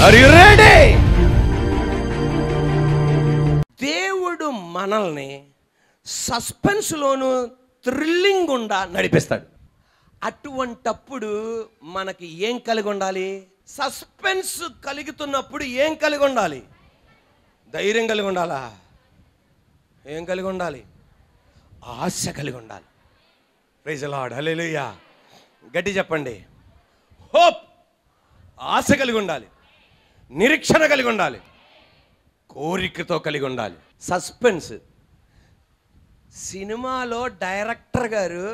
Are you ready? దేవుడు మనల్ని సస్పెన్స్లోను thrilling గుండా నడిపిస్తాడు. అటువంటప్పుడు మనకి ఏం కలిగి ఉండాలి? సస్పెన్స్ కలుగుతున్నప్పుడు ఏం కలిగి ఉండాలి? ధైర్యం కలిగి ఉండాలా? ఏం కలిగి ఉండాలి? ఆశ కలిగి ఉండాలి. ప్రైజ్ ది లార్డ్, హల్లెలూయా. గట్టి చెప్పండి. హోప్, ఆశ కలిగి ఉండాలి, నిరీక్షణ కలిగి ఉండాలి, కోరికతో కలిగి ఉండాలి. సస్పెన్స్. సినిమాలో డైరెక్టర్ గారు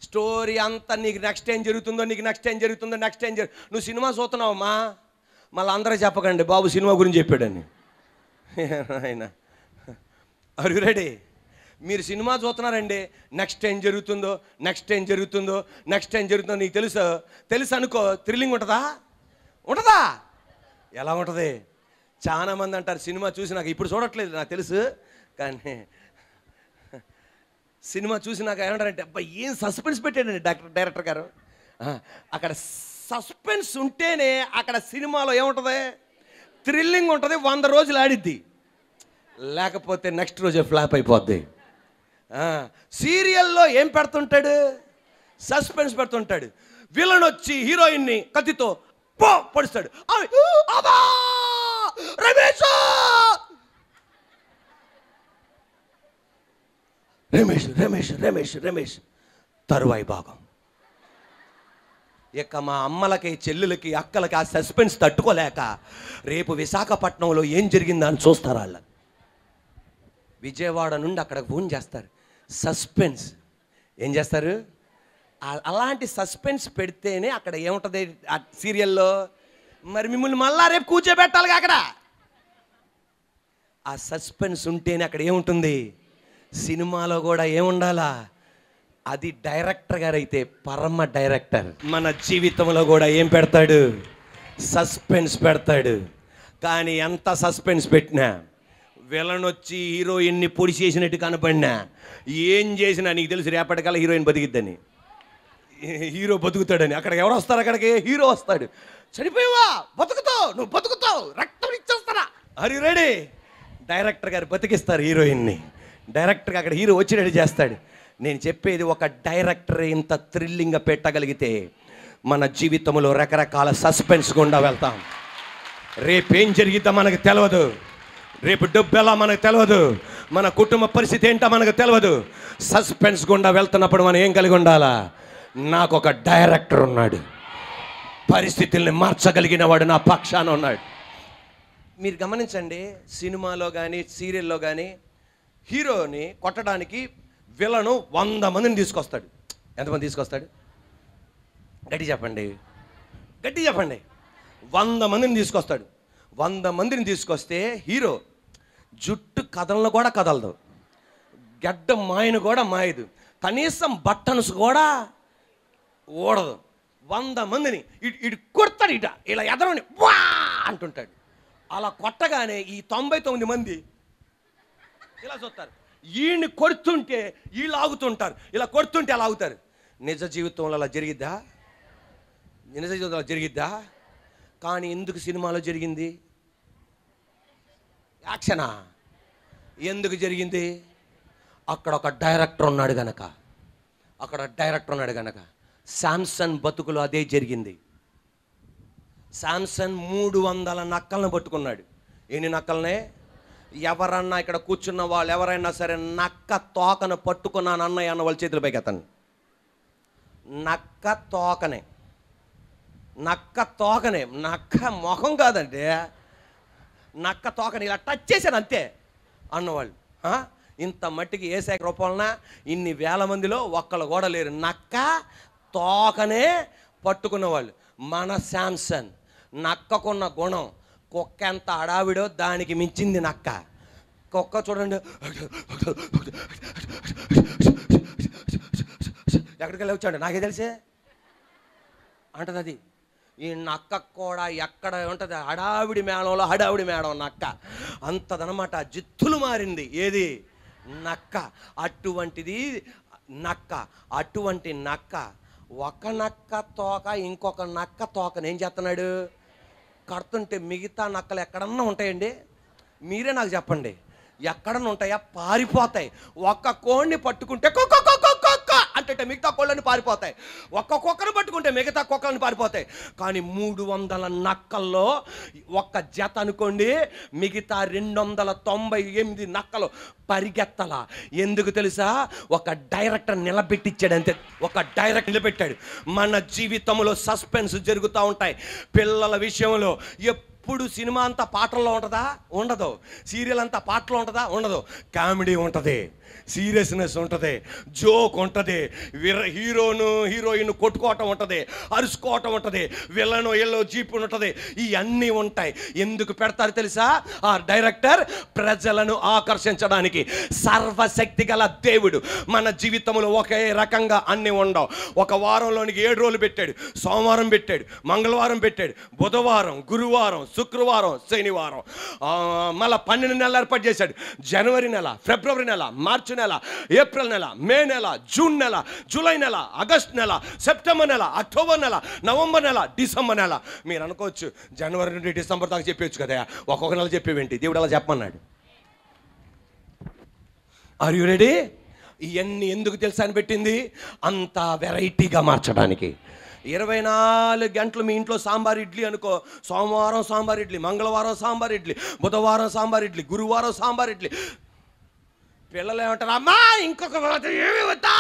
స్టోరీ అంతా నీకు నెక్స్ట్ ఏం జరుగుతుందో, నీకు నెక్స్ట్ ఏం జరుగుతుందో, నెక్స్ట్ ఏం నువ్వు సినిమా చూస్తున్నావమ్మా, మళ్ళీ అందరూ చెప్పకండి బాబు సినిమా గురించి చెప్పాడని. ఆయన ఆర్ యు రెడీ? మీరు సినిమా చూస్తున్నారండి, నెక్స్ట్ ఏం జరుగుతుందో, నెక్స్ట్ ఏం జరుగుతుందో, నెక్స్ట్ ఏం జరుగుతుందో నీకు తెలుసు అనుకో, థ్రిల్లింగ్ ఉంటుందా? ఉంటుందా? ఎలా ఉంటుంది? చాలామంది అంటారు సినిమా చూసి నాకు ఇప్పుడు చూడట్లేదు నాకు తెలుసు, కానీ సినిమా చూసి నాకు ఏమంటారంటే అబ్బా ఏం సస్పెన్స్ పెట్టాడండి డైరెక్టర్ గారు. అక్కడ సస్పెన్స్ ఉంటేనే అక్కడ సినిమాలో ఏముంటుంది? థ్రిల్లింగ్ ఉంటుంది. 100 రోజులు ఆడిద్ది, లేకపోతే నెక్స్ట్ రోజే ఫ్లాప్ అయిపోద్ది. సీరియల్లో ఏం పెడుతుంటాడు? సస్పెన్స్ పెడుతుంటాడు. విలన్ వచ్చి హీరోయిన్ని కత్తితో పొడుస్తాడు. రమేష్ రమేష్ రమేష్ రమేష్ తరువాయి భాగం. ఇక మా అమ్మలకి, చెల్లులకి, అక్కలకి ఆ సస్పెన్స్ తట్టుకోలేక రేపు విశాఖపట్నంలో ఏం జరిగిందా అని చూస్తారు. వాళ్ళ విజయవాడ నుండి అక్కడ ఫోన్ చేస్తారు. సస్పెన్స్ ఏం చేస్తారు? అలాంటి సస్పెన్స్ పెడితేనే అక్కడ ఏముంటుంది ఆ సీరియల్లో. మరి మిమ్మల్ని మళ్ళా రేపు కూర్చోబెట్టాలిగా అక్కడ. ఆ సస్పెన్స్ ఉంటేనే అక్కడ ఏముంటుంది? సినిమాలో కూడా ఏముండాలా? అది డైరెక్టర్ గారు అయితే పరమ డైరెక్టర్. మన జీవితంలో కూడా ఏం పెడతాడు? సస్పెన్స్ పెడతాడు. కానీ ఎంత సస్పెన్స్ పెట్టినా, విలన్ వచ్చి హీరోయిన్ని పొడి చేసినట్టు కనపడినా, ఏం చేసినా నీకు తెలుసు రేపటికల్లా హీరోయిన్ బతికిద్దని, హీరో బతుకుతాడని. అక్కడికి ఎవరు వస్తారు? అక్కడికి హీరో వస్తాడు. చనిపోయావా? బతుకుతావు, నువ్వు బతుకుతావు, రక్తం ఇచ్చేస్తారా? Are you ready? డైరెక్టర్ గారు బతికిస్తారు హీరోయిన్ని. డైరెక్టర్గా అక్కడ హీరో వచ్చేటట్టు చేస్తాడు. నేను చెప్పేది, ఒక డైరెక్టర్ ఇంత థ్రిల్లింగ్గా పెట్టగలిగితే మన జీవితంలో రకరకాల సస్పెన్స్ గుండా వెళ్తాం. రేపేం జరిగిద్దా మనకు తెలియదు, రేపు డబ్బు ఎలా మనకు తెలియదు, మన కుటుంబ పరిస్థితి ఏంటో మనకు తెలియదు. సస్పెన్స్ గుండా వెళ్తున్నప్పుడు మనం ఏం కలిగి ఉండాలా? నాకు ఒక డైరెక్టర్ ఉన్నాడు, పరిస్థితుల్ని మార్చగలిగిన వాడు నా పక్షాన ఉన్నాడు. మీరు గమనించండి, సినిమాలో కానీ సీరియల్లో కానీ హీరోని కొట్టడానికి విలను 100 మందిని తీసుకొస్తాడు. ఎంతమంది తీసుకొస్తాడు? గట్టి చెప్పండి, గట్టి చెప్పండి. 100 మందిని తీసుకొస్తాడు. 100 మందిని తీసుకొస్తే హీరో జుట్టు కదలను కూడా కదలదు, గడ్డ మాయను కూడా మాయదు, కనీసం బట్టన్స్ కూడా ఓడదు. 100 మందిని ఇటు కొడతాడు, ఇలా ఎదరని వా అంటుంటాడు. అలా కొట్టగానే ఈ 99 మంది ఇలా చూస్తారు. ఈయన్ని కొడుతుంటే వీళ్ళు ఆగుతుంటారు, ఇలా కొడుతుంటే అలా ఆగుతారు. నిజ జీవితంలో అలా జరిగిద్దా? నిజ జీవితంలో జరిగిద్దా? కానీ ఎందుకు సినిమాలో జరిగింది? యాక్షనా? ఎందుకు జరిగింది? అక్కడ ఒక డైరెక్టర్ ఉన్నాడు గనక, అక్కడ డైరెక్టర్ ఉన్నాడు గనక. శాంసన్ బతుకులో అదే జరిగింది. శాంసన్ 300 నక్కలను పట్టుకున్నాడు. ఎన్ని నక్కలనే? ఎవరన్నా ఇక్కడ కూర్చున్న వాళ్ళు ఎవరైనా సరే నక్క తోకను పట్టుకున్నాను అన్నయ్య అన్న వాళ్ళ చేతుల పైకి అతను. నక్క తోకనే, నక్క తోకనే, నక్క మొహం కాదండి, నక్క తోకని ఇలా టచ్ చేశాను అంతే అన్నవాళ్ళు. ఇంత మట్టికి ఏసైక రూపంలో ఇన్ని వేల మందిలో ఒక్కళ్ళు కూడా లేరు. నక్క తోకనే పట్టుకున్నవాళ్ళు. మన శాంసన్ నక్కకున్న గుణం, కుక్క ఎంత అడావిడో దానికి మించింది నక్క. కుక్క చూడండి, ఎక్కడికి వెళ్ళి వచ్చాడు నాకే తెలిసే అంటది. అది ఈ నక్క కూడా ఎక్కడ ఉంటుంది? హడావిడి మేళంలో హడావిడి మేళం నక్క అంతదనమాట. జిత్తులు మారింది ఏది? నక్క. అటువంటిది నక్క. అటువంటి నక్క ఒక నక్క తోక ఇంకొక నక్క తోకని ఏం చేస్తున్నాడు? కడుతుంటే మిగతా నక్కలు ఎక్కడన్నా ఉంటాయండి? మీరే నాకు చెప్పండి, ఎక్కడన్నా ఉంటాయా? పారిపోతాయి. ఒక్క కోడిని పట్టుకుంటే కుక్క కుక్క కుక్క అంటే మిగతా కోళ్ళని పారిపోతాయి. ఒక్క కుక్కను పట్టుకుంటే మిగతా కుక్కలను పారిపోతాయి. కానీ 300 నక్కల్లో ఒక్క జత అనుకోండి, మిగతా 298 నక్కలు పరిగెత్తలా. ఎందుకు తెలుసా? ఒక డైరెక్టర్ నిలబెట్టించాడు అంతే. ఒక డైరెక్టర్ నిలబెట్టాడు. మన జీవితంలో సస్పెన్స్ జరుగుతూ ఉంటాయి. పిల్లల విషయంలో ఎప్పుడు సినిమా అంతా పాటల్లో ఉంటుందా? ఉండదు. సీరియల్ అంతా పాటలో ఉంటుందా? ఉండదు. కామెడీ ఉంటుంది, సీరియస్నెస్ ఉంటుంది, జోక్ ఉంటుంది, హీరోయిన్ కొట్టుకోవటం ఉంటుంది, అరుచుకోవటం ఉంటుంది, విలను ఎల్లో జీపు ఉంటుంది. ఇవన్నీ ఉంటాయి. ఎందుకు పెడతారు తెలుసా? ఆ డైరెక్టర్ ప్రజలను ఆకర్షించడానికి. సర్వశక్తి గల దేవుడు మన జీవితంలో ఒకే రకంగా అన్నీ ఉండవు. ఒక వారంలోనికి 7 రోజులు పెట్టాడు. సోమవారం పెట్టాడు, మంగళవారం పెట్టాడు, బుధవారం, గురువారం, శుక్రవారం, శనివారం. మళ్ళీ 12 నెలలు ఏర్పాటు చేశాడు. జనవరి నెల, ఫిబ్రవరి నెల, మార్చి నెల, ఏప్రిల్ నెల, మే నెల, జూన్ నెల, జూలై నెల, ఆగస్ట్ నెల, సెప్టెంబర్ నెల, అక్టోబర్ నెల, నవంబర్ నెల, డిసెంబర్ నెల. మీరు అనుకోవచ్చు జనవరి నుండి డిసెంబర్ దాకా చెప్పవచ్చు కదా, ఒక్కొక్క నెల చెప్పేవేంటి? దేవుడు అలా చెప్పమన్నాడు. Are you ready? ఇవన్నీ ఎందుకు తెలుసా అని పెట్టింది? అంత వెరైటీగా మార్చడానికి. 24 గంటలు మీ ఇంట్లో సాంబార్ ఇడ్లీ అనుకో. సోమవారం సాంబార్ ఇడ్లీ, మంగళవారం సాంబార్ ఇడ్లీ, బుధవారం సాంబార్ ఇడ్లీ, గురువారం సాంబార్ ఇడ్లీ. పిల్లలు ఏమంటారు? అమ్మా ఇంకొక ఏమి వద్దా?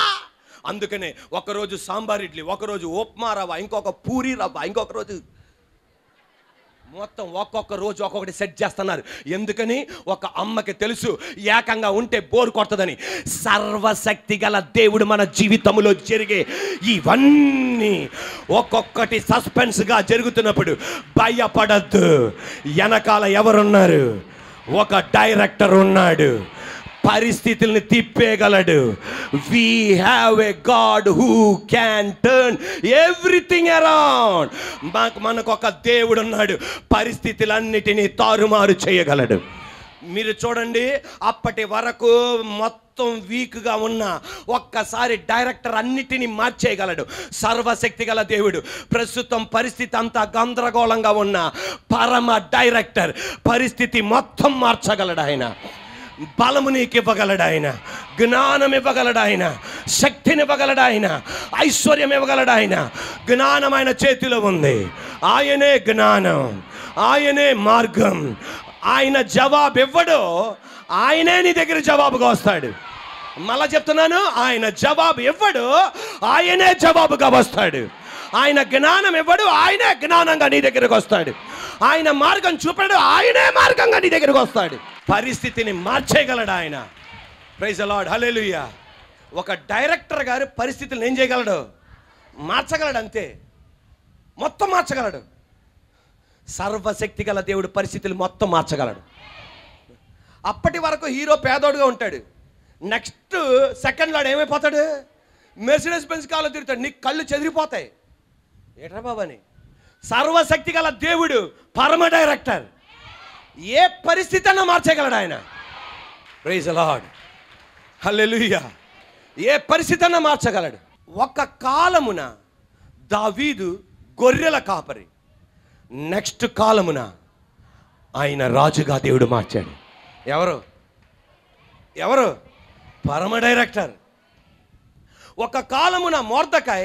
అందుకనే ఒకరోజు సాంబార్ ఇడ్లీ, ఒకరోజు ఉప్మా రవ్వ, ఇంకొక పూరి రవ్వ, ఇంకొక రోజు మొత్తం ఒక్కొక్క రోజు ఒక్కొక్కటి సెట్ చేస్తున్నారు. ఎందుకని? ఒక అమ్మకి తెలుసు ఏకంగా ఉంటే బోర్ కొడుతుందని. సర్వశక్తి గల దేవుడు మన జీవితంలో జరిగే ఇవన్నీ ఒక్కొక్కటి సస్పెన్స్గా జరుగుతున్నప్పుడు భయపడద్దు. వెనకాల ఎవరున్నారు? ఒక డైరెక్టర్ ఉన్నాడు. పరిస్థితుల్ని తిప్పేయగలడు. we have a God who can turn everything around. మనకు ఒక దేవుడు ఉన్నాడు, పరిస్థితులన్నిటినీ తారుమారు చేయగలడు. మీరు చూడండి, అప్పటి వరకు మొత్తం వీక్గా ఉన్న ఒక్కసారి డైరెక్టర్ అన్నిటినీ మార్చేయగలడు. సర్వశక్తి గల దేవుడు. ప్రస్తుతం పరిస్థితి అంతా గందరగోళంగా ఉన్న పరమ డైరెక్టర్ పరిస్థితి మొత్తం మార్చగలడు. ఆయన బలము నీకు ఇవ్వగలడు. ఆయన జ్ఞానం ఇవ్వగలడు. ఆయన శక్తిని ఇవ్వగలడు. ఆయన ఐశ్వర్యం ఇవ్వగలడు. ఆయన జ్ఞానం ఆయన చేతిలో ఉంది. ఆయనే జ్ఞానం, ఆయనే మార్గం. ఆయన జవాబు ఇవ్వడు, ఆయనే నీ దగ్గర జవాబుగా వస్తాడు. మళ్ళా చెప్తున్నాను, ఆయన జవాబు ఇవ్వడు, ఆయనే జవాబుగా వస్తాడు. ఆయన జ్ఞానం ఇవ్వడు, ఆయనే జ్ఞానంగా నీ దగ్గరకు వస్తాడు. ఆయన మార్గం చూపడు, ఆయనే మార్గంగా నీ దగ్గరకు వస్తాడు. పరిస్థితిని మార్చేయగలడు ఆయన. ప్రైజ్ ది లార్డ్, హల్లెలూయా. ఒక డైరెక్టర్ గారు పరిస్థితులను ఏం చేయగలడు? మార్చగలడు. అంతే, మొత్తం మార్చగలడు. సర్వశక్తి గల దేవుడు పరిస్థితులు మొత్తం మార్చగలడు. అప్పటి వరకు హీరో పేదోడుగా ఉంటాడు. నెక్స్ట్ సెకండ్ లాడు ఏమైపోతాడు? మెర్సిడెస్ బెంజ్ కాల్లో తిరుగుతాడు. నీకు కళ్ళు చెదిరిపోతాయి. ఏట్రా బాబు అని. సర్వశక్తి గల దేవుడు పరమ డైరెక్టర్. ఏ పరిస్థితి అన్నా మార్చగలడు ఆయన. ప్రైజ్ ది లార్డ్, హల్లెలూయా. ఏ పరిస్థితి అన్నా మార్చగలడు. ఒక కాలమున దావీదు గొర్రెల కాపరి, నెక్స్ట్ కాలమున ఆయన రాజుగా దేవుడు మార్చాడు. ఎవరు? పరమ డైరెక్టర్. ఒక కాలమున మొర్దెకై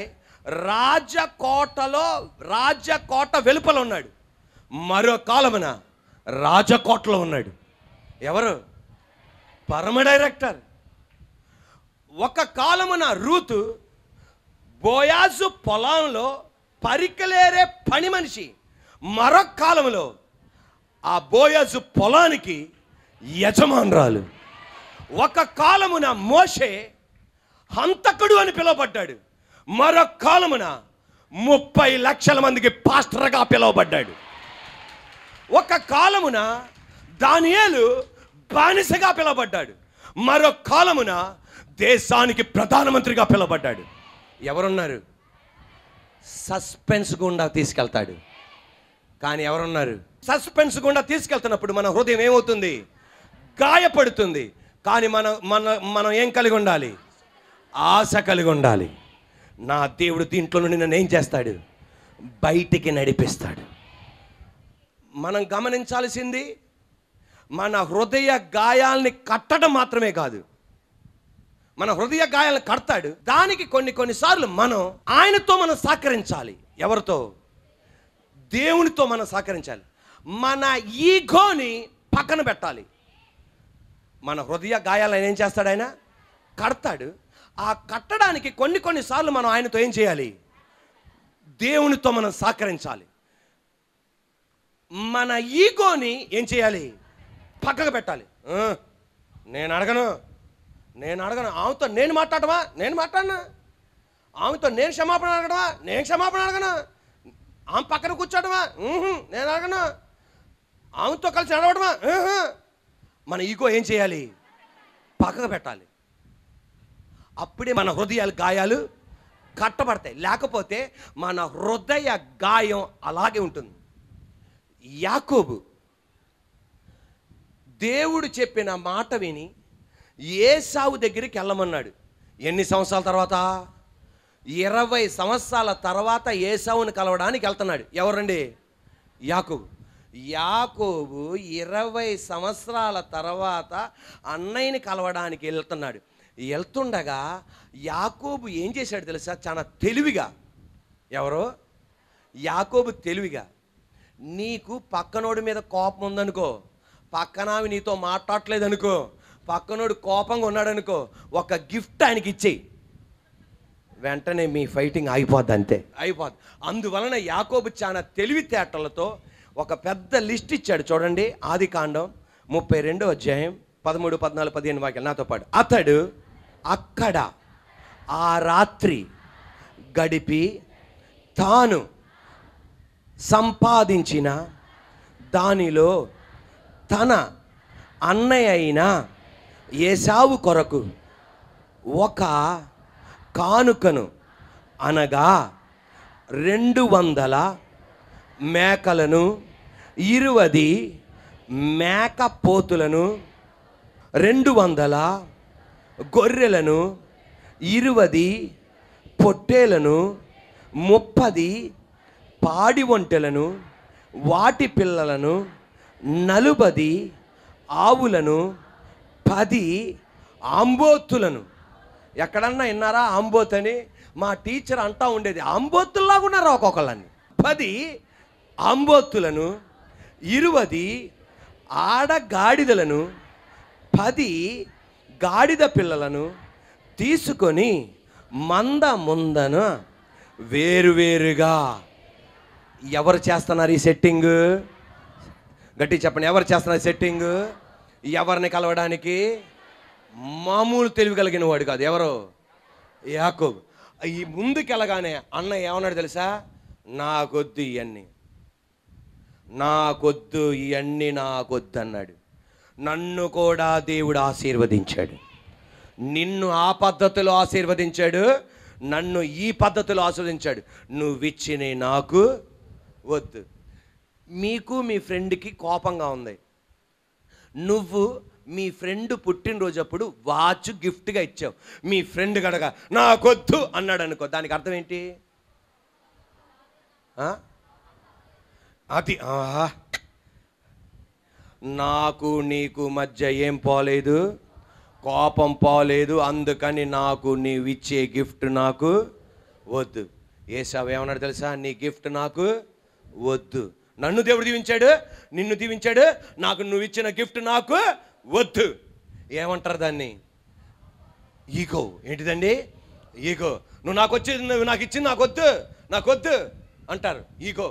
రాజకోట వెలుపల ఉన్నాడు. మరో కాలమున రాజకోటలో ఉన్నాడు. ఎవరు? పరమ డైరెక్టర్. ఒక కాలమున రూతు బోయాజు పొలంలో పరికలేరే పని మనిషి. మరొక కాలంలో ఆ బోయాజు పొలానికి యజమానురాలు. ఒక కాలమున మోషే హంతకుడు అని పిలువబడ్డాడు. మరొక కాలమున 30 లక్షల మందికి పాస్టర్గా పిలువబడ్డాడు. ఒక కాలమున దానియేలు బానిసగా పిలువబడ్డాడు. మరొక కాలమున దేశానికి ప్రధానమంత్రిగా పిలువబడ్డాడు. ఎవరున్నారు? సస్పెన్స్ గుండా తీసుకెళ్తాడు. కానీ ఎవరున్నారు? సస్పెన్స్ గుండా తీసుకెళ్తున్నప్పుడు మన హృదయం ఏమవుతుంది? గాయపడుతుంది. కానీ మనం ఏం కలిగి ఉండాలి? ఆశ కలిగి ఉండాలి. నా దేవుడు దీంట్లో నుండి నన్ను ఏం చేస్తాడు? బయటికి నడిపిస్తాడు. మనం గమనించాల్సింది మన హృదయ గాయాల్ని కట్టడం మాత్రమే కాదు, మన హృదయ గాయాలను కడతాడు. దానికి కొన్నిసార్లు మనం ఆయనతో మనం సహకరించాలి. ఎవరితో? దేవునితో మనం సహకరించాలి. మన ఈగోని పక్కన పెట్టాలి. మన హృదయ గాయాలను ఆయన ఏం చేస్తాడు? ఆయన కడతాడు. ఆ కట్టడానికి కొన్నిసార్లు మనం ఆయనతో ఏం చేయాలి? దేవునితో మనం సహకరించాలి. మన ఈగోని ఏం చేయాలి? పక్కకు పెట్టాలి. నేను అడగను ఆమెతో నేను మాట్లాడమా? నేను మాట్లాడనా? ఆమెతో నేను క్షమాపణ అడగడమా? నేను క్షమాపణ అడగను. ఆమె పక్కన కూర్చోడమా? నేను అడగను. ఆమెతో కలిసి నడవడమా? మన ఈగో ఏం చేయాలి? పక్కకు పెట్టాలి. అప్పుడే మన హృదయాల గాయాలు కట్టబడతాయి. లేకపోతే మన హృదయ గాయం అలాగే ఉంటుంది. యాకోబు దేవుడు చెప్పిన మాట విని ఏసావు దగ్గరికి వెళ్ళమన్నాడు. ఎన్ని సంవత్సరాల తర్వాత? 20 సంవత్సరాల తర్వాత ఏసావుని కలవడానికి వెళ్తున్నాడు. ఎవరండి? యాకోబు. 20 సంవత్సరాల తర్వాత అన్నయ్యని కలవడానికి వెళ్తున్నాడు. వెళ్తుండగా యాకోబు ఏం చేశాడు తెలుసా? చాలా తెలివిగా. ఎవరో? యాకోబు తెలివిగా, నీకు పక్కనోడి మీద కోపం ఉందనుకో, పక్కనావి నీతో మాట్లాడలేదు అనుకో, పక్కనోడు కోపంగా ఉన్నాడు అనుకో, ఒక గిఫ్ట్ ఆయనకి ఇచ్చేయి, వెంటనే మీ ఫైటింగ్ అయిపోద్ది. అంతే, అయిపోద్ది. అందువలన యాకోబు చాలా తెలివితేటలతో ఒక పెద్ద లిస్ట్ ఇచ్చాడు. చూడండి, ఆదికాండం 32వ అధ్యాయం 13, 14, 15 వాక్యాలు నాతో పాటు. అతడు అక్కడ ఆ రాత్రి గడిపి తాను సంపాదించిన దానిలో తన అన్నయ్య అయిన ఏసావు కొరకు ఒక కానుకను, అనగా 200 మేకలను, 20 మేకపోతులను, 200 గొర్రెలను, 20 పొట్టేలను, 30 పాడి ఒంటెలను, వాటి పిల్లలను, 40 ఆవులను, 10 ఆంబోతులను. ఎక్కడన్నా విన్నారా ఆంబోత్ అని? మా టీచర్ అంటా ఉండేది, ఆంబోతుల్లాగా ఉన్నారా ఒక్కొక్కళ్ళని. 10 ఆంబోతులను, 20 ఆడగాడిదలను, 10 గాడిద పిల్లలను తీసుకొని మంద ముందన వేరువేరుగా. ఎవరు చేస్తున్నారు ఈ సెట్టింగు? గట్టి చెప్పండి, ఎవరు చేస్తున్నారు సెట్టింగు? ఎవరిని కలవడానికి? మామూలు తెలివి కలిగిన వాడు కాదు. ఎవరు? యాకోబు. ఈ ముందుకెళ్ళగానే అన్న ఏమన్నాడు తెలుసా? నాకొద్దు ఇవన్నీ, నాకొద్దు ఇవన్నీ, నాకొద్దు అన్నాడు. నన్ను కూడా దేవుడు ఆశీర్వదించాడు. నిన్ను ఆ పద్ధతిలో ఆశీర్వదించాడు, నన్ను ఈ పద్ధతిలో ఆశీర్వదించాడు. నువ్విచ్చినే నాకు వద్దు. మీకు మీ ఫ్రెండ్కి కోపంగా ఉంది, నువ్వు మీ ఫ్రెండ్ పుట్టినరోజు అప్పుడు వాచ్ గిఫ్ట్గా ఇచ్చావు. మీ ఫ్రెండ్ గడగా నాకొద్దు అన్నాడు అనుకో, దానికి అర్థం ఏంటి? అది నాకు నీకు మధ్య ఏం పోలేదు, కోపం పోలేదు, అందుకని నాకు నీవు ఇచ్చే గిఫ్ట్ నాకు వద్దు. ఏసావు ఏమన్నాడు తెలుసా? నీ గిఫ్ట్ నాకు వద్దు. నన్ను దేవుడు దీవించాడు, నిన్ను దీవించాడు, నాకు నువ్వు ఇచ్చిన గిఫ్ట్ నాకు వద్దు. ఏమంటారు దాన్ని? ఈగో. ఏంటిదండి? ఈగో. నువ్వు నాకు వచ్చేది, నువ్వు నాకు ఇచ్చింది నాకొద్దు, నాకొద్దు అంటారు. ఈగో.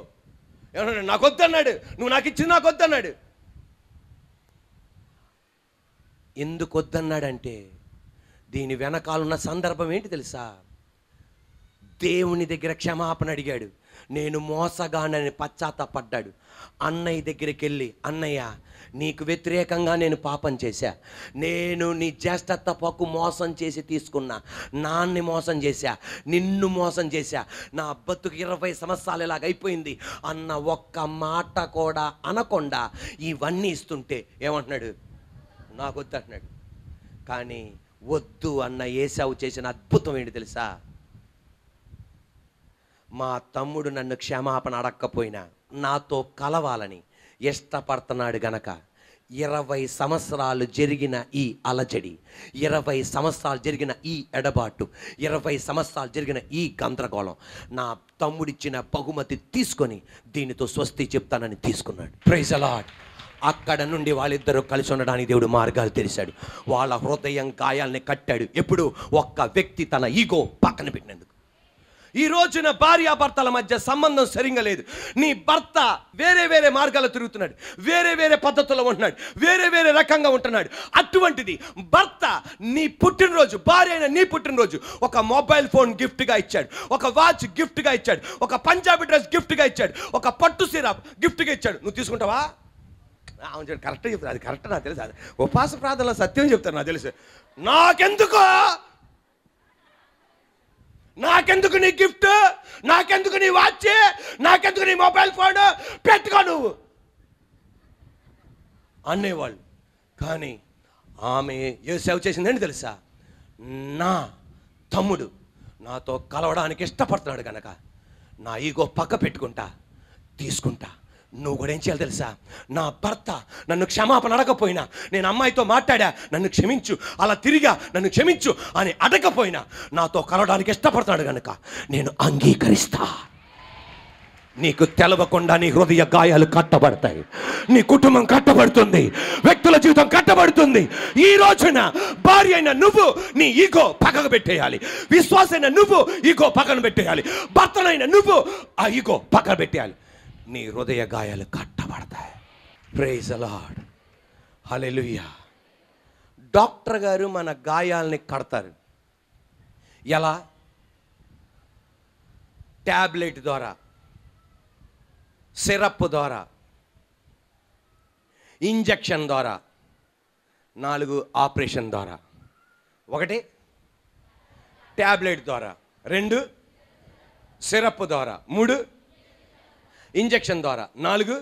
ఏమన్నాడు? నాకొద్దు అన్నాడు, నువ్వు నాకు ఇచ్చింది నాకొద్దు అన్నాడు. ఎందుకు వద్దన్నాడంటే దీని వెనకాలన్న సందర్భం ఏంటి తెలుసా? దేవుని దగ్గర క్షమాపణ అడిగాడు. నేను మోసగానని పశ్చాత్తాపడ్డాడు. అన్నయ్య దగ్గరికి వెళ్ళి, అన్నయ్య నీకు వ్యతిరేకంగా నేను పాపం చేశా, నేను నీ జ్యేష్ఠత్వపు మోసం చేసి తీసుకున్నా, నాన్ని మోసం చేశా, నిన్ను మోసం చేశా, నా బతుకు 20 సంవత్సరాలు ఇలాగ అయిపోయింది అన్న ఒక్క మాట కూడా అనకుండా ఇవన్నీ ఇస్తుంటే ఏమంటున్నాడు? నాకు వద్దు అంటున్నాడు. కానీ వద్దు అన్న ఏసావు చేసిన అద్భుతం ఏంటి తెలుసా? మా తమ్ముడు నన్ను క్షమాపణ అడక్కపోయినా నాతో కలవాలని ఇష్టపడుతున్నాడు గనక 20 సంవత్సరాలు జరిగిన ఈ అలజడి, 20 సంవత్సరాలు జరిగిన ఈ ఎడబాటు, 20 సంవత్సరాలు జరిగిన ఈ గందరగోళం, నా తమ్ముడిచ్చిన బహుమతి తీసుకొని దీనితో స్వస్తి చెప్తానని తీసుకున్నాడు. Praise the Lord. అక్కడ నుండి వాళ్ళిద్దరూ కలిసి ఉండడానికి దేవుడు మార్గాలు తెలిసాడు. వాళ్ళ హృదయం గాయాల్ని కట్టాడు. ఎప్పుడు? ఒక్క వ్యక్తి తన ఈగో పక్కన పెట్టినందుకు. ఈ రోజున భార్యాభర్తల మధ్య సంబంధం సరిగా లేదు. నీ భర్త వేరే వేరే మార్గాలు తిరుగుతున్నాడు, వేరే వేరే పద్ధతుల్లో ఉంటున్నాడు, వేరే వేరే రకంగా ఉంటున్నాడు. అటువంటిది భర్త నీ పుట్టినరోజు, భార్య అయిన నీ పుట్టినరోజు ఒక మొబైల్ ఫోన్ గిఫ్ట్గా ఇచ్చాడు, ఒక వాచ్ గిఫ్ట్గా ఇచ్చాడు, ఒక పంజాబీ డ్రెస్ గిఫ్ట్గా ఇచ్చాడు, ఒక పట్టు సీర గిఫ్ట్గా ఇచ్చాడు. నువ్వు తీసుకుంటావా? అవును చెప్పి కరెక్ట్గా చెప్తాను. అది కరెక్ట్ నాకు తెలుసు. అది ఉపాస ప్రార్థనలో సత్యం చెప్తాను నాకు తెలుసు. నాకెందుకు నీ గిఫ్ట్, నాకెందుకు నీ వాచ్, నాకెందుకు నీ మొబైల్ ఫోన్, పెట్టుకో నువ్వు అనేవాళ్ళు. కానీ ఆమె ఏ సేవ చేసిందని తెలుసా? నా తమ్ముడు నాతో కలవడానికి ఇష్టపడుతున్నాడు కనుక నా ఈగో పక్క పెట్టుకుంటా, తీసుకుంటా. నువ్వు కూడా ఏం చేయాలి తెలుసా? నా భర్త నన్ను క్షమాపణ అడగపోయినా, నేను అమ్మాయితో మాట్లాడా నన్ను క్షమించు, అలా తిరిగా నన్ను క్షమించు అని అడగపోయినా నాతో కలవడానికి ఇష్టపడతాడు కనుక నేను అంగీకరిస్తా. నీకు తెలవకుండా నీ హృదయ గాయాలు కట్టబడతాయి, నీ కుటుంబం కట్టబడుతుంది, వ్యక్తుల జీవితం కట్టబడుతుంది. ఈ రోజున భార్య అయిన నువ్వు నీ ఈగో పక్కకు పెట్టేయాలి, విశ్వాసైన నువ్వు ఈగో పక్కన పెట్టేయాలి, భర్తనైన నువ్వు ఆ ఈగో పక్కన పెట్టేయాలి. నీ హృదయ గాయాలు కట్టబడతాయి. Praise the lord. Hallelujah. Doctor గారు మన గాయాలని కడతారు. ఎలా? ట్యాబ్లెట్ ద్వారా, సిరప్ ద్వారా, ఇంజెక్షన్ ద్వారా, 4 ఆపరేషన్ ద్వారా. 1 ట్యాబ్లెట్ ద్వారా, 2 సిరప్ ద్వారా, 3 ఇంజెక్షన్ ద్వారా, 4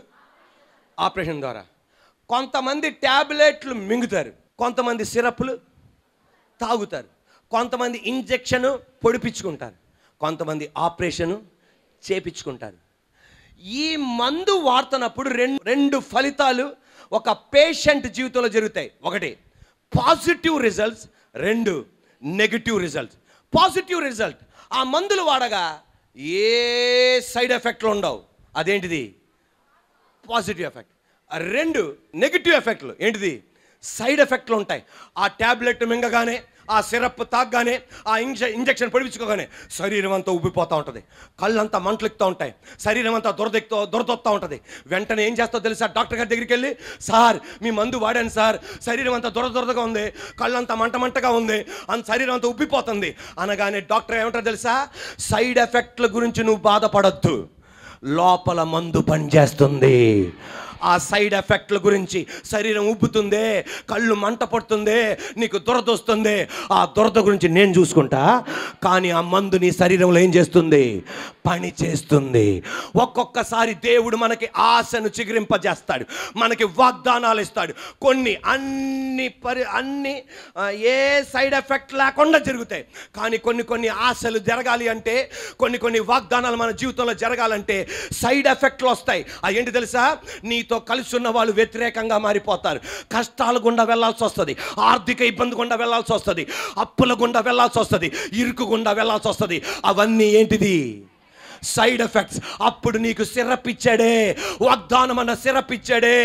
ఆపరేషన్ ద్వారా. కొంతమంది ట్యాబ్లెట్లు మింగుతారు, కొంతమంది సిరప్లు తాగుతారు, కొంతమంది ఇంజెక్షన్ పొడిపించుకుంటారు, కొంతమంది ఆపరేషను చేపించుకుంటారు. ఈ మందు వాడుతున్నప్పుడు రెండు ఫలితాలు ఒక పేషెంట్ జీవితంలో జరుగుతాయి. 1 positive results, 2 negative results. Positive result, ఆ మందులు వాడగా ఏ సైడ్ ఎఫెక్ట్లు ఉండవు. అదేంటిది? Positive effect. 2 నెగిటివ్ ఎఫెక్ట్లు. ఏంటిది? సైడ్ ఎఫెక్ట్లు ఉంటాయి. ఆ ట్యాబ్లెట్ మింగగానే, ఆ సిరప్ తాగగానే, ఆ ఇంజెక్షన్ పొడిపించుకోగానే శరీరం అంతా ఉబ్బిపోతూ ఉంటుంది, కళ్ళంతా మంటలెక్కుతూ ఉంటాయి, శరీరం అంతా దొరదొస్తూ ఉంటుంది. వెంటనే ఏం చేస్తావు తెలుసా? డాక్టర్ గారి దగ్గరికి వెళ్ళి, సార్ మీ మందు వాడాను సార్, శరీరం అంతా దొరదొరదగా ఉంది, కళ్ళంతా మంటగా ఉంది, అంత శరీరం అంతా ఉబ్బిపోతుంది అనగానే డాక్టర్ ఏమంటారు తెలుసా? సైడ్ ఎఫెక్ట్ల గురించి నువ్వు బాధపడద్దు, లోపల మందు పనిచేస్తుంది. ఆ సైడ్ ఎఫెక్ట్ల గురించి, శరీరం ఉబ్బుతుంది, కళ్ళు మంట పడుతుంది, నీకు దురద వస్తుంది, ఆ దురద గురించి నేను చూసుకుంటా. కానీ ఆ మందు నీ శరీరంలో ఏం చేస్తుంది? పని చేస్తుంది. ఒక్కొక్కసారి దేవుడు మనకి ఆశను చిగురింపజేస్తాడు, మనకి వాగ్దానాలు ఇస్తాడు. అన్ని ఏ సైడ్ ఎఫెక్ట్ లేకుండా జరుగుతాయి. కానీ కొన్ని ఆశలు జరగాలి అంటే, కొన్ని వాగ్దానాలు మన జీవితంలో జరగాలంటే సైడ్ ఎఫెక్ట్లు వస్తాయి. అవి ఏంటి తెలుసా? నీతో కలిసి ఉన్న వాళ్ళు వ్యతిరేకంగా మారిపోతారు, కష్టాల గుండా వెళ్లాల్సి వస్తుంది, ఆర్థిక ఇబ్బంది గుండా వెళ్లాల్సి వస్తుంది, అప్పుల గుండా వెళ్లాల్సి వస్తుంది, ఇరుకు గుండా వెళ్లాల్సి వస్తుంది. అవన్నీ ఏంటిది? Side effects. అప్పుడు నీకు సిరప్ ఇచ్చాడే, వాగ్దానం అన్న సిరప్ ఇచ్చాడే,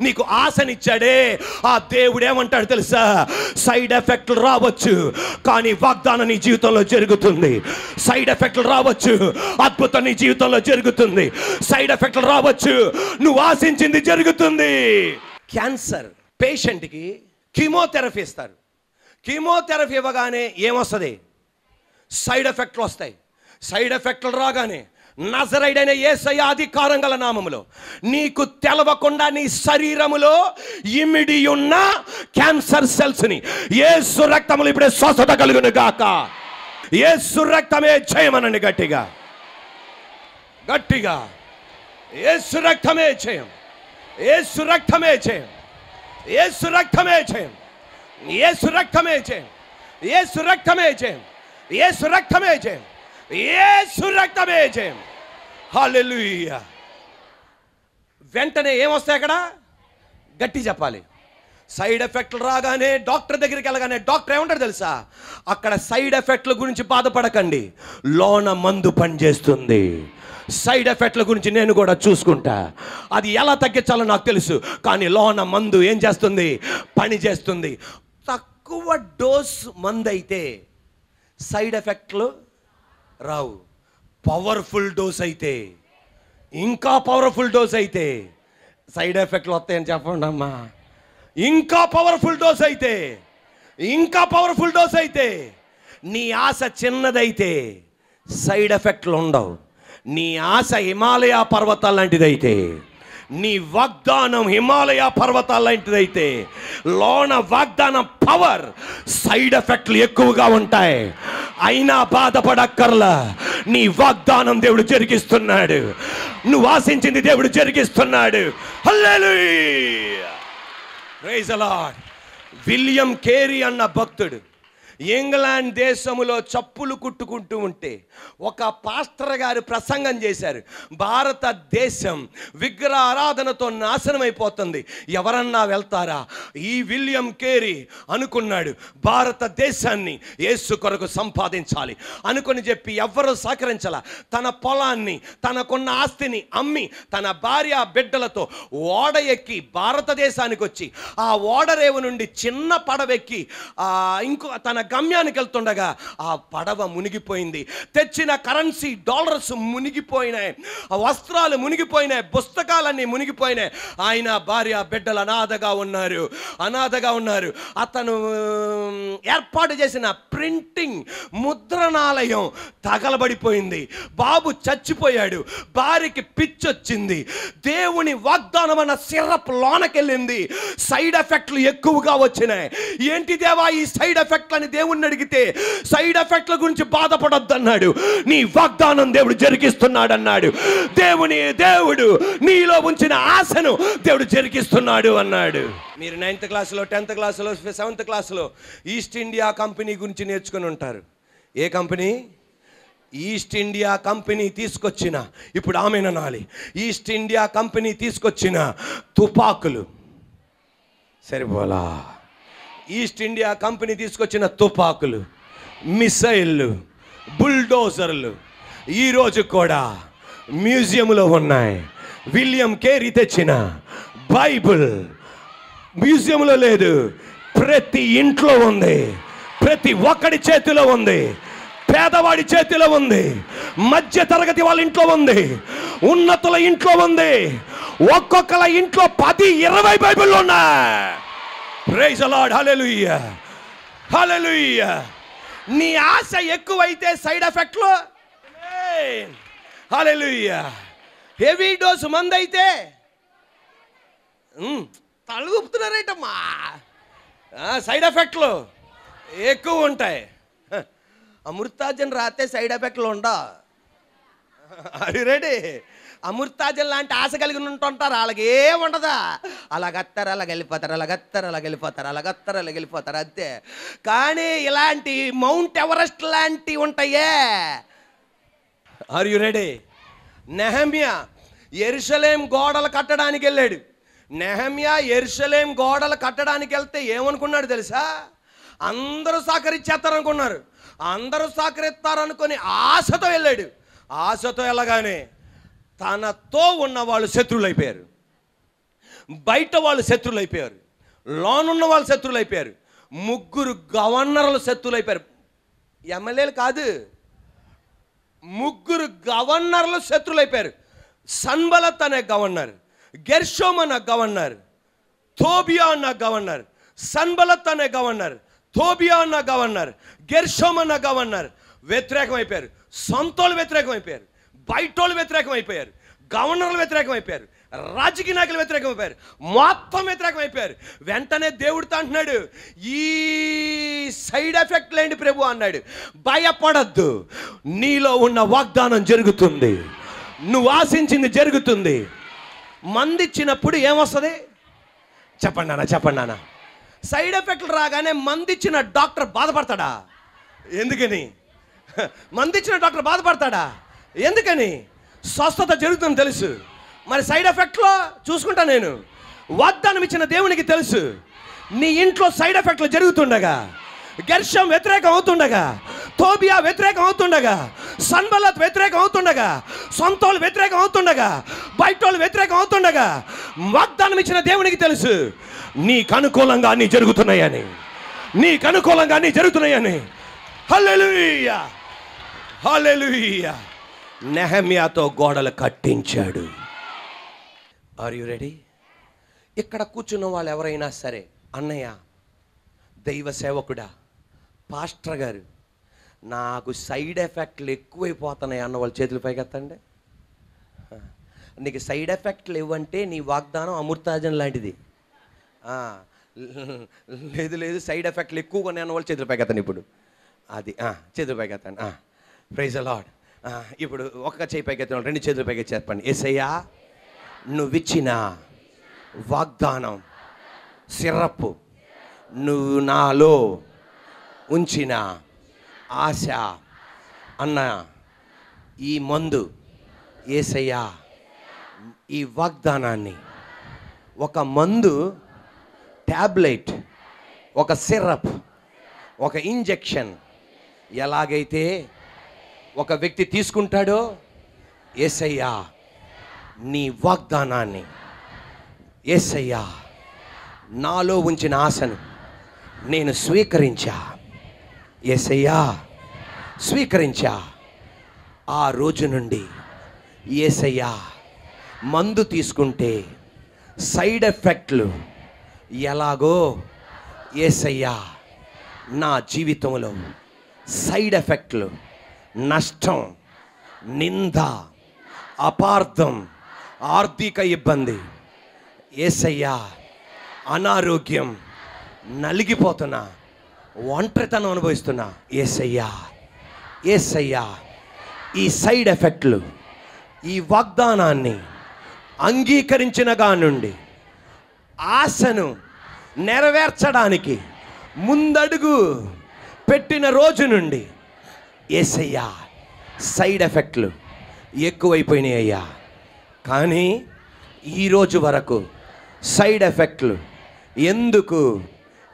నీకు ఆశనిచ్చాడే, ఆ దేవుడు ఏమంటాడు తెలుసా? సైడ్ ఎఫెక్ట్లు రావచ్చు కానీ వాగ్దానం నీ జీవితంలో జరుగుతుంది. సైడ్ ఎఫెక్ట్లు రావచ్చు, అద్భుతం నీ జీవితంలో జరుగుతుంది. సైడ్ ఎఫెక్ట్లు రావచ్చు, నువ్వు ఆశించింది జరుగుతుంది. క్యాన్సర్ పేషెంట్కి కీమోథెరపీ ఇస్తారు. కీమోథెరపీ ఇవ్వగానే ఏమొస్తుంది? సైడ్ ఎఫెక్ట్లు వస్తాయి. సైడ్ ఎఫెక్ట్లు రాగానే నజరేయుడైన యేసయ్య అధికారం గల నామములో నీకు తెలవకుండా నీ శరీరములో ఇమిడి ఉన్న క్యాన్సర్ సెల్స్ ని యేసు రక్తములో ఇప్పుడే స్వస్థత కలుగును గాక. యేసు రక్తమే జయమనండి గట్టిగా గట్టిగా. యేసు రక్తమే జయం, యేసు రక్తమే జయం, యేసు రక్తమే జయం, యేసు రక్తమే జయం, యేసు రక్తమే జయం, యేసు రక్తమే జయం, యేసు రక్తమే జయం. హల్లెలూయా. వెంటనే ఏమొస్తాయి అక్కడ? గట్టి చెప్పాలి. సైడ్ ఎఫెక్ట్లు రాగానే డాక్టర్ దగ్గరికి వెళ్ళగానే డాక్టర్ ఏమంటారు తెలుసా? అక్కడ సైడ్ ఎఫెక్ట్ల గురించి బాధపడకండి, లోన మందు పనిచేస్తుంది. సైడ్ ఎఫెక్ట్ల గురించి నేను కూడా చూసుకుంటా, అది ఎలా తగ్గించాలో నాకు తెలుసు, కానీ లోన మందు ఏం చేస్తుంది? పని చేస్తుంది. తక్కువ డోస్ మందు అయితే సైడ్ ఎఫెక్ట్లు రావు. పవర్ఫుల్ డోస్ అయితే, ఇంకా పవర్ఫుల్ డోస్ అయితే సైడ్ ఎఫెక్ట్లు వస్తాయని చెప్పండి అమ్మా. ఇంకా పవర్ఫుల్ డోస్ అయితే, ఇంకా పవర్ఫుల్ డోస్ అయితే, నీ ఆశ చిన్నదైతే సైడ్ ఎఫెక్ట్లు ఉండవు. నీ ఆశ హిమాలయ పర్వతాల లాంటిదైతే, నీ వాగ్దానం హిమాలయ పర్వతాల లాంటిదైతే, లోన వాగ్దానం పవర్, సైడ్ ఎఫెక్ట్లు ఎక్కువగా ఉంటాయి. అయినా బాధపడక్కర్లా, నీ వాగ్దానం దేవుడు జరిగిస్తున్నాడు, నువ్వు ఆశించింది దేవుడు జరిగిస్తున్నాడు. Hallelujah, praise the lord. William Carey అన్న భక్తుడు ఇంగ్లాండ్ దేశములో చప్పులు కుట్టుకుంటూ ఉంటే ఒక పాస్టర్ గారు ప్రసంగం చేశారు, భారతదేశం విగ్రహ ఆరాధనతో నాశనం అయిపోతుంది, ఎవరన్నా వెళ్తారా? ఈ విలియం కేరీ అనుకున్నాడు, భారతదేశాన్ని యేసు కొరకు సంపాదించాలి అనుకుని చెప్పి ఎవ్వరూ సహకరించాల. తన పొలాన్ని, తనకున్న ఆస్తిని అమ్మి, తన భార్య బిడ్డలతో ఓడ ఎక్కి భారతదేశానికి వచ్చి, ఆ ఓడరేవు నుండి చిన్న పడవెక్కి ఇంకో తన గమ్యానికి వెళ్తుండగా ఆ పడవ మునిగిపోయింది. తెచ్చిన కరెన్సీ డాలర్స్ మునిగిపోయినాయి, వస్త్రాలు మునిగిపోయినాయి, పుస్తకాలన్నీ మునిగిపోయినాయి. ఆయన భార్య బిడ్డలు అనాథగా ఉన్నారు. అతను ఏర్పాటు చేసిన ప్రింటింగ్ ముద్రణాలయం తగలబడిపోయింది. బాబు చచ్చిపోయాడు, భార్యకి పిచ్చొచ్చింది, దేవుని వాగ్దానం అన్న సిరప్ లోనకెళ్ళింది, సైడ్ ఎఫెక్ట్లు ఎక్కువగా వచ్చినాయి. ఏంటి దేవా ఈ సైడ్ ఎఫెక్ట్లని దేవుణ్ణి అడిగితే, సైడ్ ఎఫెక్ట్ల గురించి బాధపడొద్దు అన్నాడు, నీ వాగ్దానం దేవుడు జరిగిస్తున్నాడు అన్నాడు. దేవుడు నీలో ఉంచిన ఆశను దేవుడు జరిగిస్తున్నాడు అన్నాడు. మీరు 9th క్లాసులో 10th క్లాసులో 7th క్లాసులో ఈస్ట్ ఇండియా కంపెనీ గురించి నేర్చుకుని ఉంటారు. ఏ కంపెనీ? ఈస్ట్ ఇండియా కంపెనీ తీసుకొచ్చిన, ఇప్పుడు ఆమెననాలి, ఈస్ట్ ఇండియా కంపెనీ తీసుకొచ్చిన తుపాకులు సరిపోలా. ఈస్ట్ ఇండియా కంపెనీ తీసుకొచ్చిన తుపాకులు, మిసైళ్ళు, బుల్డోజర్లు ఈరోజు కూడా మ్యూజియంలో ఉన్నాయి. విలియం కేరీ తెచ్చిన బైబిల్ మ్యూజియంలో లేదు, ప్రతి ఇంట్లో ఉంది, ప్రతి ఒక్కడి చేతిలో ఉంది, పేదవాడి చేతిలో ఉంది, మధ్య తరగతి వాళ్ళ ఇంట్లో ఉంది, ఉన్నతుల ఇంట్లో ఉంది, ఒక్కొక్కల ఇంట్లో 10-20 బైబిళ్ళు ఉన్నాయి. ప్రైజ్ ది లార్డ్, హల్లెలూయా, హల్లెలూయా. నీ ఆశ ఎక్కువైతే సైడ్ ఎఫెక్ట్లు, హల్లెలూయా. హెవీ డోస్ మందు అయితే తలుగుపుతున్నారేటమ్మా, సైడ్ ఎఫెక్ట్లు ఎక్కువ ఉంటాయి. అమృతాజన్ రాస్తే సైడ్ ఎఫెక్ట్లు ఉండవు. అది రెడీ. అమృతాజన్ లాంటి ఆశ కలిగి ఉంటుంటారు, వాళ్ళకి ఏముండదా, అలాగత్తారు అలాగ వెళ్ళిపోతారు అంతే. కానీ ఇలాంటి మౌంట్ ఎవరెస్ట్ లాంటివి ఉంటాయే. Are you ready? నెహెమ్యా యెరూషలేం గోడలు కట్టడానికి వెళ్ళాడు. నెహెమ్యా యెరూషలేం గోడలు కట్టడానికి వెళ్తే ఏమనుకున్నాడు తెలుసా? అందరూ సహకరించేస్తారనుకున్నారు. అందరూ సహకరిస్తారనుకొని ఆశతో వెళ్ళాడు. ఆశతో వెళ్ళగానే తనతో ఉన్న వాళ్ళు శత్రువులు అయిపోయారు, బయట వాళ్ళు శత్రువులు అయిపోయారు, లోనున్న వాళ్ళు శత్రువులు అయిపోయారు. 3 గవర్నర్లు శత్రువులు అయిపోయారు. ఎమ్మెల్యేలు కాదు, 3 గవర్నర్లు శత్రువులు అయిపోయారు. సన్బలత్ అనే గవర్నర్, గెర్షోమ్ అన్న గవర్నర్, తోబియా అన్న గవర్నర్. సన్బలత్ అనే గవర్నర్, తోబియా అన్న గవర్నర్, గెర్షోమ్ అన్న గవర్నర్ వ్యతిరేకం అయిపోయారు. సొంతోళ్ళు వ్యతిరేకం అయిపోయారు, బయటోళ్ళు వ్యతిరేకం అయిపోయారు, గవర్నర్లు వ్యతిరేకం అయిపోయారు, రాజకీయ నాయకులు వ్యతిరేకం అయిపోయారు, మొత్తం వ్యతిరేకం అయిపోయారు. వెంటనే దేవుడితో అంటున్నాడు, ఈ సైడ్ ఎఫెక్ట్ లేండి ప్రభు అన్నాడు. భయపడద్దు, నీలో ఉన్న వాగ్దానం జరుగుతుంది, నువ్వు ఆశించింది జరుగుతుంది. మందిచ్చినప్పుడు ఏమొస్తుంది చెప్పండి నాన్న. సైడ్ ఎఫెక్ట్లు రాగానే మందిచ్చిన డాక్టర్ బాధపడతాడా? ఎందుకని? మందిచ్చిన డాక్టర్ బాధపడతాడా? ఎందుకని? స్వస్థత జరుగుతుందని తెలుసు. మరి సైడ్ ఎఫెక్ట్లో చూసుకుంటా నేను. వాగ్దానం ఇచ్చిన దేవునికి తెలుసు. నీ ఇంట్లో సైడ్ ఎఫెక్ట్లు జరుగుతుండగా, గెర్షం వ్యతిరేకం అవుతుండగా, తోబియా వ్యతిరేకం అవుతుండగా, సన్బలత్ వ్యతిరేకం అవుతుండగా, సొంతోళ్ళు వ్యతిరేకం అవుతుండగా, బయటోళ్ళు వ్యతిరేకం అవుతుండగా, వాగ్దానం ఇచ్చిన దేవునికి తెలుసు నీకు అనుకూలంగా అన్నీ జరుగుతున్నాయని, నీకు అనుకూలంగా అన్నీ జరుగుతున్నాయని. హల్లెలూయా, హల్లెలూయా. నెహెమ్యాతో గోడలు కట్టించాడు. Are you ready? ఇక్కడ కూర్చున్న వాళ్ళు ఎవరైనా సరే, అన్నయ్య, దైవ సేవకుడా, పాస్టర్ గారు, నాకు సైడ్ ఎఫెక్ట్లు ఎక్కువైపోతున్నాయి అన్న వాళ్ళు చేతులు పైకెత్తండి. నీకు సైడ్ ఎఫెక్ట్లు ఇవ్వంటే నీ వాగ్దానం అమృతాజన్ లాంటిది. లేదు లేదు, సైడ్ ఎఫెక్ట్లు ఎక్కువగా అన్న వాళ్ళు చేతులు పైకెత్తండి. ఇప్పుడు అది చేతులు పైకెత్తండి. Praise the lord. ఇప్పుడు ఒక్క చేయి పైకెత్తాను, రెండు చేతులు పైకెత్తి చెప్పండి. యేసయ్యా, నువ్విచ్చిన వాగ్దానం సిరప్పు, నువ్వు నాలో ఉంచిన ఆశ అన్న ఈ మందు, యేసయ్యా, ఈ వాగ్దానాన్ని ఒక మందు, ట్యాబ్లెట్, ఒక సిరప్, ఒక ఇంజెక్షన్ ఎలాగైతే ఒక వ్యక్తి తీసుకుంటాడో, యేసయ్యా నీ వాగ్దానాన్ని, యేసయ్యా నాలో ఉంచిన ఆశను నేను స్వీకరించా, యేసయ్యా స్వీకరించా. ఆ రోజు నుండి యేసయ్యా మందు తీసుకుంటే సైడ్ ఎఫెక్ట్లు ఎలాగో, యేసయ్యా నా జీవితంలో సైడ్ ఎఫెక్ట్లు, నష్టం, నింద, అపార్థం, ఆర్థిక ఇబ్బంది, యేసయ్యా అనారోగ్యం, నలిగిపోతున్నా, ఒంటరితనం అనుభవిస్తున్నా, యేసయ్యా, యేసయ్యా ఈ సైడ్ ఎఫెక్ట్లు, ఈ వాగ్దానాన్ని అంగీకరించినగా నుండి ఆశను నెరవేర్చడానికి ముందడుగు పెట్టిన రోజు నుండి యేసయ్యా సైడ్ ఎఫెక్ట్లు ఎక్కువైపోయినాయి అయ్యా. కానీ ఈరోజు వరకు సైడ్ ఎఫెక్ట్లు ఎందుకు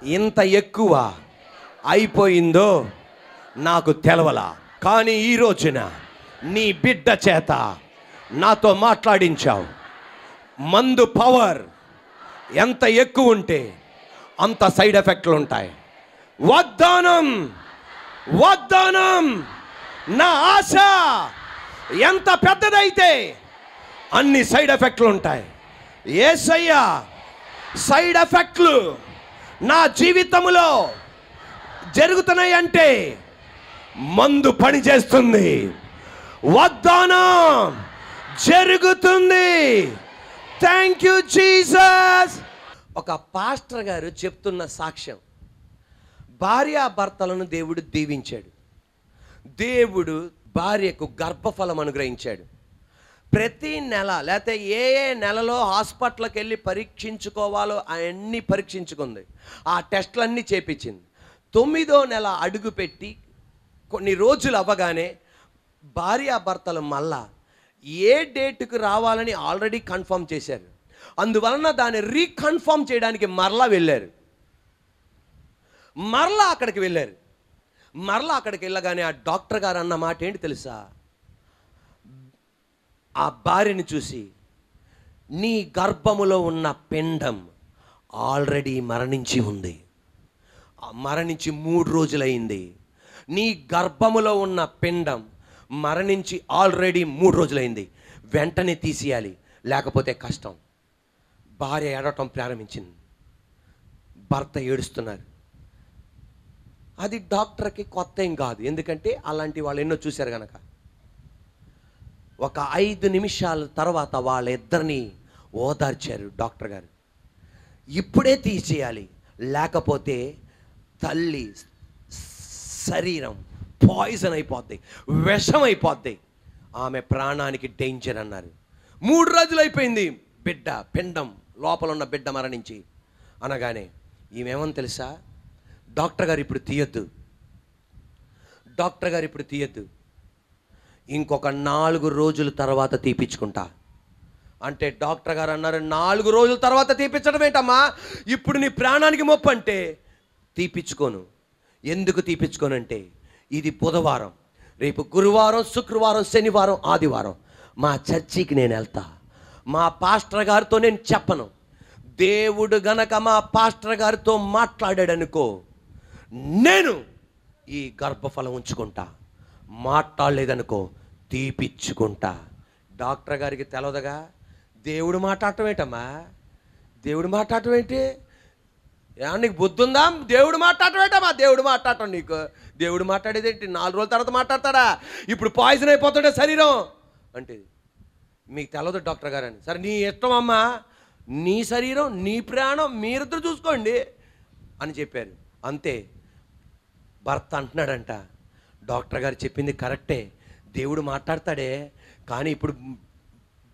ఇంత ఎక్కువ అయిపోయిందో నాకు తెలవలా. కానీ ఈ రోజున నీ బిడ్డ చేత నాతో మాట్లాడించావు. మందు పవర్ ఎంత ఎక్కువ ఉంటే అంత సైడ్ ఎఫెక్ట్లు ఉంటాయి. వాగ్దానం, వాగ్దానం, నా ఆశ ఎంత పెద్దదైతే అన్ని సైడ్ ఎఫెక్ట్లు ఉంటాయి. యేసయ్యా సైడ్ ఎఫెక్ట్లు నా జీవితంలో జరుగుతున్నాయి అంటే మందు పని చేస్తుంది, వాగ్దానం జరుగుతుంది. Thank you Jesus. ఒక పాస్టర్ గారు చెప్తున్న సాక్ష్యం, భార్యాభర్తలను దేవుడు దీవించాడు. దేవుడు భార్యకు గర్భఫలం అనుగ్రహించాడు. ప్రతి నెల లేకపోతే ఏ ఏ నెలలో హాస్పిటల్కి వెళ్ళి పరీక్షించుకోవాలో అవన్నీ పరీక్షించుకుంది. ఆ టెస్టులన్నీ చేపించింది. 9వ నెల అడుగుపెట్టి కొన్ని రోజులు అవ్వగానే భార్యాభర్తలు మళ్ళా ఏ డేటుకు రావాలని ఆల్రెడీ కన్ఫర్మ్ చేశారు. అందువలన దాన్ని రీకన్ఫర్మ్ చేయడానికి మరలా వెళ్ళారు. మరలా అక్కడికి వెళ్ళారు. మరలా అక్కడికి వెళ్ళగానే ఆ డాక్టర్ గారు అన్న మాట ఏంటి తెలుసా? ఆ భార్యని చూసి, నీ గర్భములో ఉన్న పిండం ఆల్రెడీ మరణించి ఉంది, మరణించి 3 రోజులైంది. నీ గర్భములో ఉన్న పిండం మరణించి ఆల్రెడీ 3 రోజులైంది, వెంటనే తీసేయాలి, లేకపోతే కష్టం. భార్య ఏడవటం ప్రారంభించింది. భర్త ఏడుస్తున్నారు. అది డాక్టర్కి కొత్త ఏం కాదు, ఎందుకంటే అలాంటి వాళ్ళు ఎన్నో చూశారు కనుక. ఒక 5 నిమిషాల తర్వాత వాళ్ళిద్దరిని ఓదార్చారు డాక్టర్ గారు. ఇప్పుడే తీసేయాలి, లేకపోతే తల్లి శరీరం పాయిజన్ అయిపోద్ది, విషం అయిపోద్ది, ఆమె ప్రాణానికి డేంజర్ అన్నారు. 3 రోజులు అయిపోయింది, బిడ్డ పిండం లోపల ఉన్న బిడ్డ మరణించి అనగానే ఈమెమని తెలుసా? డాక్టర్ గారు ఇప్పుడు తీయొద్దు, డాక్టర్ గారు ఇప్పుడు తీయొద్దు, ఇంకొక 4 రోజుల తర్వాత తీపించుకుంటా అంటే డాక్టర్ గారు అన్నారు, 4 రోజుల తర్వాత తీపించడం ఏంటమ్మా, ఇప్పుడు నీ ప్రాణానికి మొప్పు అంటే తీపించుకోను. ఎందుకు తీపించుకోనంటే ఇది బుధవారం, రేపు గురువారం, శుక్రవారం, శనివారం, ఆదివారం మా చర్చికి నేను వెళ్తా. మా పాస్టర్ గారితో నేను చెప్పను. దేవుడు గనక మా పాస్టర్ గారితో మాట్లాడాడనుకో, నేను ఈ గర్భఫలం ఉంచుకుంటా. మాట్లాడలేదనుకో తీపిచ్చుకుంటా. డాక్టర్ గారికి తెలవదుగా దేవుడు మాట్లాడటం ఏంటమ్మా, దేవుడు మాట్లాడటం ఏంటి, నీకు బుద్ధి ఉందా, దేవుడు మాట్లాడటం ఏంటమ్మా, దేవుడు మాట్లాడటం నీకు, దేవుడు మాట్లాడేది ఏంటి, 4 రోజుల తర్వాత మాట్లాడతాడా, ఇప్పుడు పాయిజన్ అయిపోతుండే శరీరం అంటే మీకు తెలవదు డాక్టర్ గారు అని. సరే నీ ఇష్టం అమ్మా, నీ శరీరం నీ ప్రాణం మీరిద్దరు చూసుకోండి అని చెప్పారు. అంతే. భర్త అంటున్నాడంట, డాక్టర్ గారు చెప్పింది కరెక్టే, దేవుడు మాట్లాడతాడే, కానీ ఇప్పుడు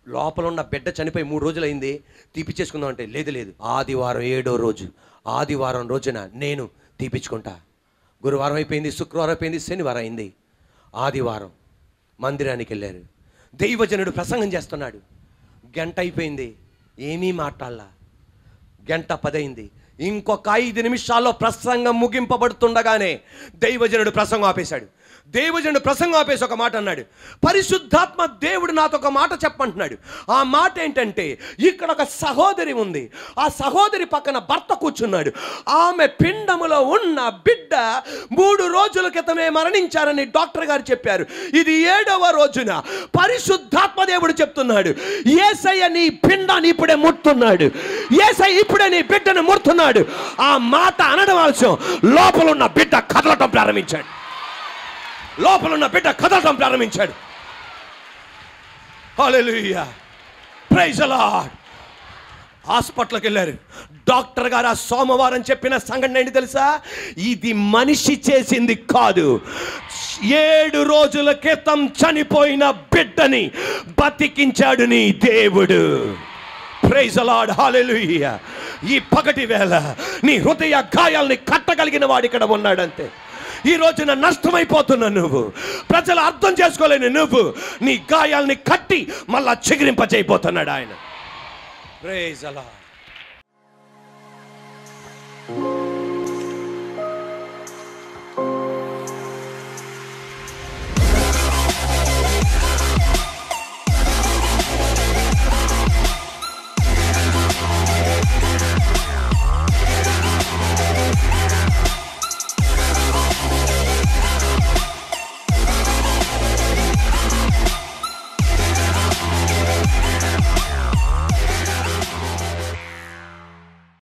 లోపల ఉన్న బిడ్డ చనిపోయి 3 రోజులు అయింది, తీపిచ్చేసుకుందాం అంటే లేదు లేదు, ఆదివారం 7వ రోజు, ఆదివారం రోజున నేను తీపిచ్చుకుంటా. గురువారం అయిపోయింది, శుక్రవారం అయిపోయింది, శనివారం అయింది, ఆదివారం మందిరానికి వెళ్ళారు. దైవజనుడు ప్రసంగం చేస్తున్నాడు. గంట అయిపోయింది, ఏమీ మాట్లాడలా. గంట 10 అయింది. ఇంకొక 5 నిమిషాల్లో ప్రసంగం ముగింపబడుతుండగానే దైవజనుడు ప్రసంగం ఆపేశాడు. దైవజనుడు ప్రసంగం ఆపేసి ఒక మాట అన్నాడు, పరిశుద్ధాత్మ దేవుడు నాతో ఒక మాట చెప్పంటున్నాడు. ఆ మాట ఏంటంటే, ఇక్కడ ఒక సహోదరి ఉంది, ఆ సహోదరి పక్కన భర్త కూర్చున్నాడు, ఆమె పిండములో ఉన్న బిడ్డ 3 రోజుల క్రితమే మరణించారని డాక్టర్ గారు చెప్పారు. ఇది 7వ రోజున పరిశుద్ధాత్మ దేవుడు చెప్తున్నాడు, యేసయ్య నీ పిండాన్ని ఇప్పుడే ముడుతున్నాడు, యేసయ్య ఇప్పుడే నీ బిడ్డను ముడుతున్నాడు. ఆ మాట అనడం ఆలస్యం, లోపల ఉన్న బిడ్డ కదలటం ప్రారంభించాడు. లోపల ఉన్న బిడ్డ కదలటం ప్రారంభించాడు. హల్లెలూయా, ప్రైజ్ ది లార్డ్. హాస్పిటల్కి వెళ్ళారు. డాక్టర్ గారు ఆ సోమవారం చెప్పిన సంఘటన ఏంటి తెలుసా, ఇది మనిషి చేసింది కాదు, 7 రోజుల క్రితం చనిపోయిన బిడ్డని బతికించాడు నీ దేవుడు. ప్రైజ్ ది లార్డ్, హల్లెలూయా. ఈ పగటి వేళ నీ హృదయ గాయాల్ని కట్టగలిగిన వాడు ఇక్కడ ఉన్నాడంతే. ఈ రోజున నష్టమైపోతున్నా నువ్వు, ప్రజలు అర్థం చేసుకోలేని నువ్వు, నీ గాయాల్ని కట్టి మళ్ళా చిగురింపజేయబోతున్నాడు ఆయన. Praise the lord.